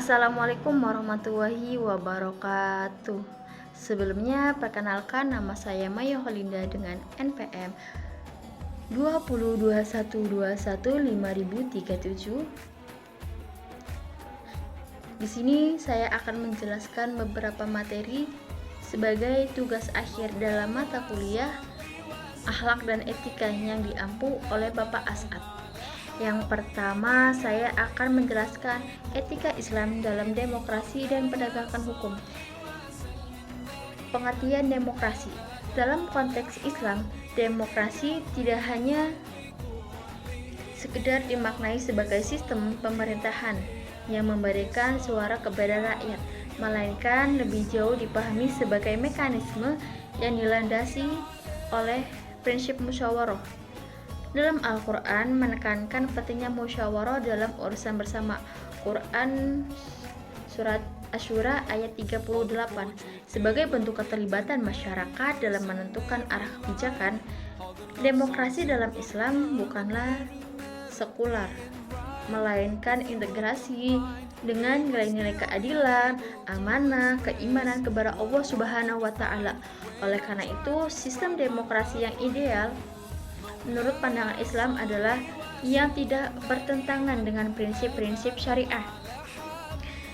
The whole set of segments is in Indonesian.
Assalamualaikum warahmatullahi wabarakatuh. Sebelumnya, perkenalkan nama saya Maya Holinda dengan NPM 2021215037. Di sini saya akan menjelaskan beberapa materi sebagai tugas akhir dalam mata kuliah Akhlak dan Etika yang diampu oleh Bapak As'ad. Yang pertama, saya akan menjelaskan etika Islam dalam demokrasi dan penegakan hukum. Pengertian demokrasi. Dalam konteks Islam, demokrasi tidak hanya sekedar dimaknai sebagai sistem pemerintahan yang memberikan suara kepada rakyat, melainkan lebih jauh dipahami sebagai mekanisme yang dilandasi oleh prinsip musyawarah. Dalam Al-Quran menekankan pentingnya musyawarah dalam urusan bersama. Quran Surat Asy-Syura ayat 38. Sebagai bentuk keterlibatan masyarakat dalam menentukan arah kebijakan, demokrasi dalam Islam bukanlah sekular, melainkan integrasi dengan nilai-nilai keadilan, amanah, keimanan kepada Allah Subhanahu wa Ta'ala. Oleh karena itu, sistem demokrasi yang ideal menurut pandangan Islam adalah yang tidak bertentangan dengan prinsip-prinsip syariah.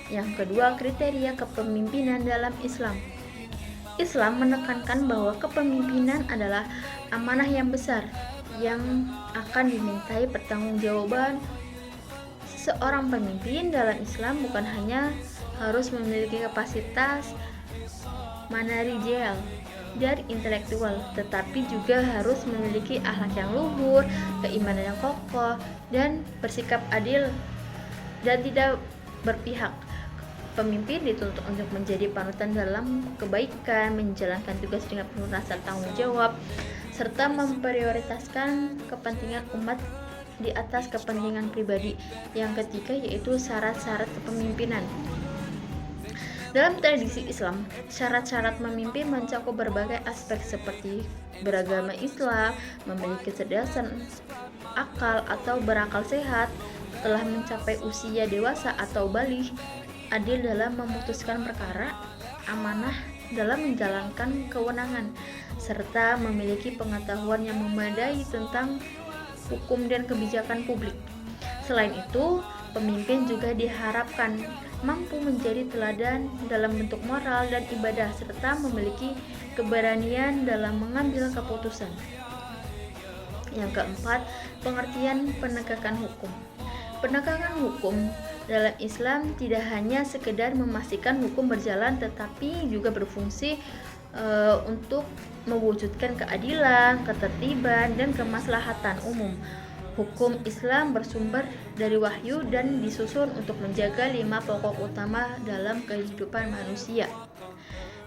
Yang kedua, kriteria kepemimpinan dalam Islam. Islam menekankan bahwa kepemimpinan adalah amanah yang besar yang akan dimintai pertanggungjawaban. Seorang pemimpin dalam Islam bukan hanya harus memiliki kapasitas manajerial dan intelektual, tetapi juga harus memiliki akhlak yang luhur, keimanan yang kokoh, dan bersikap adil dan tidak berpihak. Pemimpin dituntut untuk menjadi panutan dalam kebaikan, menjalankan tugas dengan penuh rasa tanggung jawab, serta memprioritaskan kepentingan umat di atas kepentingan pribadi. Yang ketiga yaitu syarat-syarat kepemimpinan. Dalam tradisi Islam, syarat-syarat memimpin mencakup berbagai aspek seperti beragama Islam, memiliki kecerdasan akal atau berakal sehat, telah mencapai usia dewasa atau baligh, adil dalam memutuskan perkara, amanah dalam menjalankan kewenangan, serta memiliki pengetahuan yang memadai tentang hukum dan kebijakan publik. Selain itu, pemimpin juga diharapkan mampu menjadi teladan dalam bentuk moral dan ibadah, serta memiliki keberanian dalam mengambil keputusan. Yang keempat, pengertian penegakan hukum. Penegakan hukum dalam Islam tidak hanya sekedar memastikan hukum berjalan, tetapi juga berfungsi untuk mewujudkan keadilan, ketertiban, dan kemaslahatan umum. Hukum Islam bersumber dari wahyu dan disusun untuk menjaga 5 pokok utama dalam kehidupan manusia,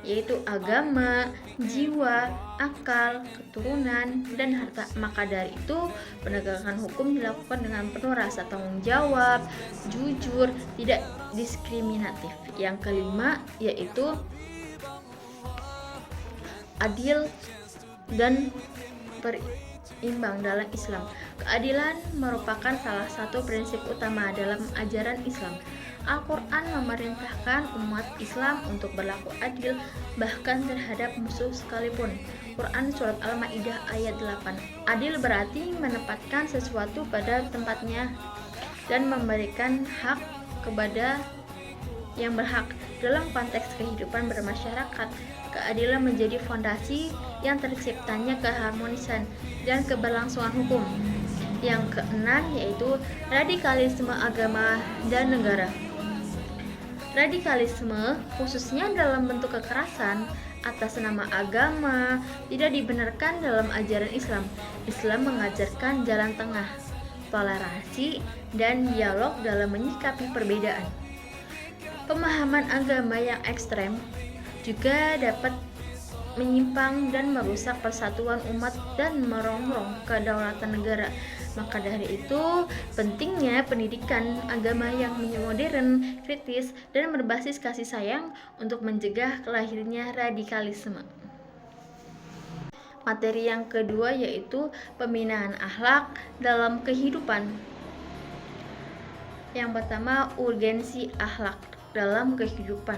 yaitu agama, jiwa, akal, keturunan, dan harta. Maka dari itu, penegakan hukum dilakukan dengan penuh rasa tanggung jawab, jujur, tidak diskriminatif. Yang kelima yaitu adil dan berimbang dalam Islam. Keadilan merupakan salah satu prinsip utama dalam ajaran Islam. Al-Quran memerintahkan umat Islam untuk berlaku adil bahkan terhadap musuh sekalipun. Quran Surat Al-Ma'idah ayat 8. Adil berarti menempatkan sesuatu pada tempatnya dan memberikan hak kepada yang berhak. Dalam konteks kehidupan bermasyarakat, keadilan menjadi fondasi yang terciptanya keharmonisan dan keberlangsungan hukum. Yang keenam yaitu radikalisme agama dan negara. Radikalisme, khususnya dalam bentuk kekerasan atas nama agama, tidak dibenarkan dalam ajaran Islam. Islam mengajarkan jalan tengah, toleransi, dan dialog dalam menyikapi perbedaan. Pemahaman agama yang ekstrem juga dapat menyimpang dan merusak persatuan umat dan merongrong kedaulatan negara. Maka dari itu, pentingnya pendidikan agama yang modern, kritis, dan berbasis kasih sayang untuk mencegah lahirnya radikalisme. Materi yang kedua yaitu pembinaan akhlak dalam kehidupan. Yang pertama, urgensi akhlak. dalam kehidupan.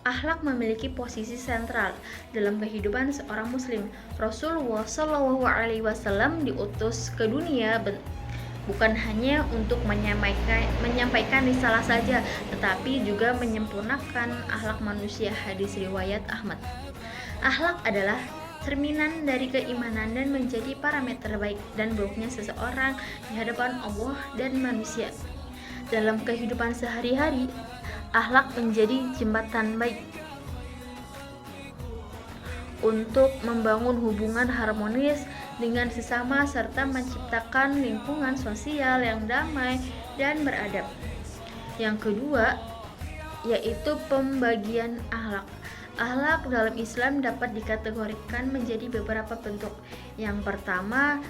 Akhlak memiliki posisi sentral dalam kehidupan seorang muslim. Rasulullah Shallallahu alaihi wasallam diutus ke dunia bukan hanya untuk menyampaikan risalah saja, tetapi juga menyempurnakan akhlak manusia. Hadis riwayat Ahmad. Akhlak adalah cerminan dari keimanan dan menjadi parameter baik dan buruknya seseorang di hadapan Allah dan manusia. Dalam kehidupan sehari-hari, akhlak menjadi jembatan baik untuk membangun hubungan harmonis dengan sesama serta menciptakan lingkungan sosial yang damai dan beradab. Yang kedua, yaitu pembagian akhlak. Akhlak dalam Islam dapat dikategorikan menjadi beberapa bentuk. Yang pertama,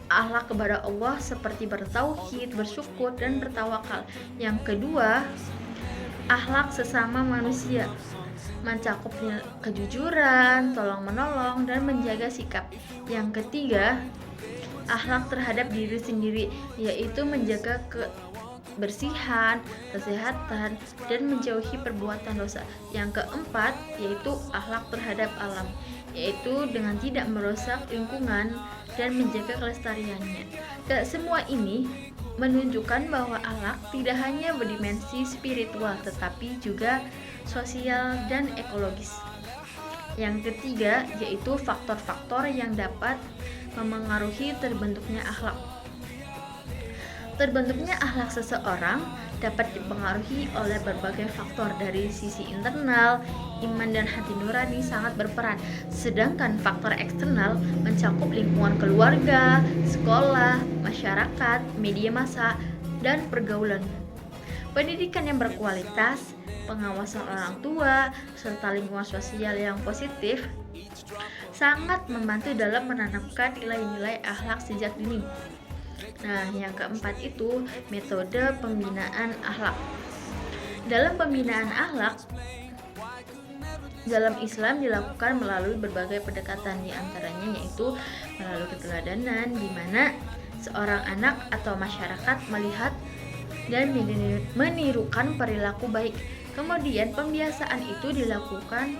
akhlak kepada Allah seperti bertauhid, bersyukur, dan bertawakal. Yang kedua, akhlak sesama manusia mencakup kejujuran, tolong menolong, dan menjaga sikap. Yang ketiga, akhlak terhadap diri sendiri, yaitu menjaga kebersihan, kesehatan, dan menjauhi perbuatan dosa. Yang keempat, yaitu akhlak terhadap alam, yaitu dengan tidak merusak lingkungan dan menjaga kelestariannya. Semua ini menunjukkan bahwa akhlak tidak hanya berdimensi spiritual tetapi juga sosial dan ekologis. Yang ketiga, yaitu faktor-faktor yang dapat memengaruhi terbentuknya akhlak. Terbentuknya akhlak seseorang dapat dipengaruhi oleh berbagai faktor. Dari sisi internal, iman dan hati nurani sangat berperan, sedangkan faktor eksternal mencakup lingkungan keluarga, sekolah, masyarakat, media massa, dan pergaulan. Pendidikan yang berkualitas, pengawasan orang tua, serta lingkungan sosial yang positif sangat membantu dalam menanamkan nilai-nilai akhlak sejak dini. Nah, yang keempat itu metode pembinaan akhlak. Dalam pembinaan akhlak dalam Islam dilakukan melalui berbagai pendekatan, di antaranya yaitu melalui keteladanan, di mana seorang anak atau masyarakat melihat dan menirukan perilaku baik. Kemudian pembiasaan itu dilakukan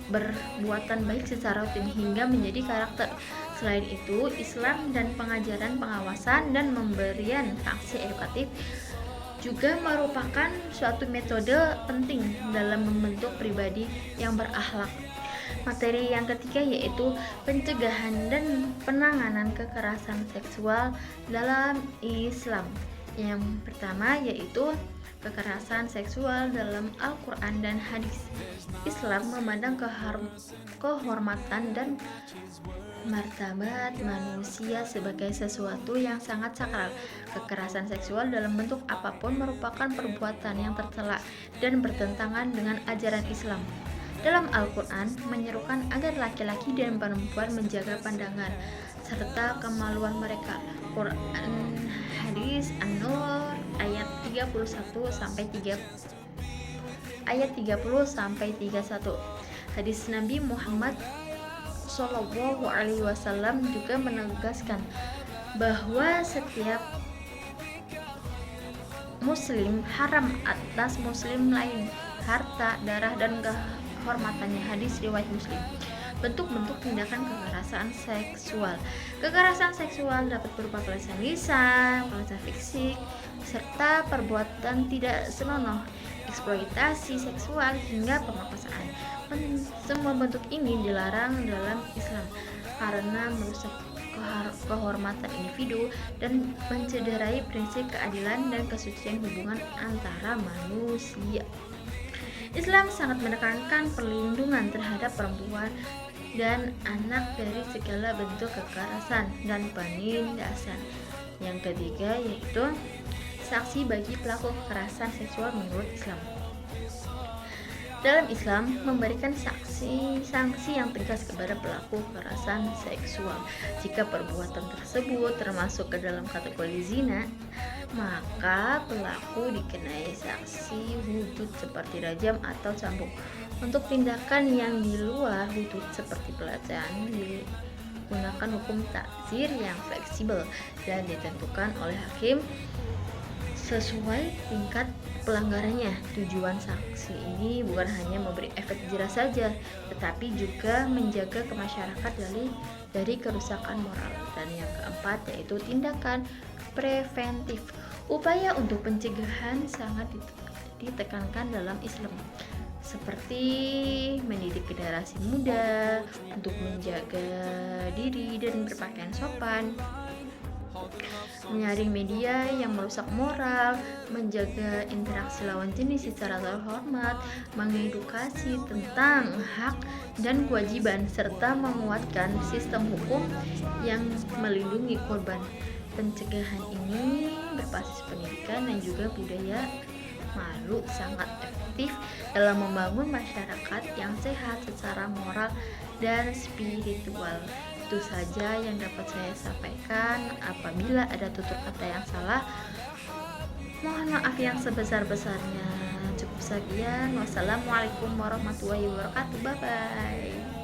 berbuatan baik secara rutin hingga menjadi karakter. Selain itu, Islam dan pengajaran pengawasan dan pemberian sanksi edukatif juga merupakan suatu metode penting dalam membentuk pribadi yang berakhlak. Materi yang ketiga yaitu pencegahan dan penanganan kekerasan seksual dalam Islam. Yang pertama yaitu kekerasan seksual dalam Al-Quran dan hadis. Islam memandang kehormatan dan martabat manusia sebagai sesuatu yang sangat sakral. Kekerasan seksual dalam bentuk apapun merupakan perbuatan yang tercela dan bertentangan dengan ajaran Islam. Dalam Al-Quran menyerukan agar laki-laki dan perempuan menjaga pandangan serta kemaluan mereka. Quran Hadis An-Nur ayat 30 sampai 31. Hadis Nabi Muhammad Shallallahu alaihi wasallam juga menegaskan bahwa setiap muslim haram atas muslim lain harta, darah, dan kehormatannya. Hadis riwayat Muslim. Bentuk-bentuk tindakan kekerasan seksual. Kekerasan seksual dapat berupa pelecehan lisan, pelecehan fisik, serta perbuatan tidak senonoh, eksploitasi seksual hingga pemerkosaan. Semua bentuk ini dilarang dalam Islam karena merusak kehormatan individu dan mencederai prinsip keadilan dan kesucian hubungan antara manusia. Islam sangat menekankan perlindungan terhadap perempuan dan anak dari segala bentuk kekerasan dan penindasan. Yang ketiga yaitu saksi bagi pelaku kekerasan seksual menurut Islam. Dalam Islam memberikan sanksi yang tegas kepada pelaku kekerasan seksual. Jika perbuatan tersebut termasuk ke dalam kategori zina, maka pelaku dikenai sanksi hudud seperti rajam atau cambuk. Untuk tindakan yang di luar hudud seperti pelecehan digunakan hukum takzir yang fleksibel dan ditentukan oleh hakim sesuai tingkat pelanggarannya. Tujuan sanksi ini bukan hanya memberi efek jerah saja, tetapi juga menjaga ke masyarakat dari kerusakan moral. Dan yang keempat yaitu tindakan preventif. Upaya untuk pencegahan sangat ditekankan dalam Islam, seperti mendidik generasi muda untuk menjaga diri dan berpakaian sopan, menyaring media yang merusak moral, menjaga interaksi lawan jenis secara terhormat, mengedukasi tentang hak dan kewajiban, serta menguatkan sistem hukum yang melindungi korban. Pencegahan ini berbasis pendidikan dan juga budaya malu sangat efektif dalam membangun masyarakat yang sehat secara moral dan spiritual. Itu saja yang dapat saya sampaikan. Apabila ada tutur kata yang salah, mohon maaf yang sebesar-besarnya. Cukup sekian. Wassalamualaikum warahmatullahi wabarakatuh. Bye bye.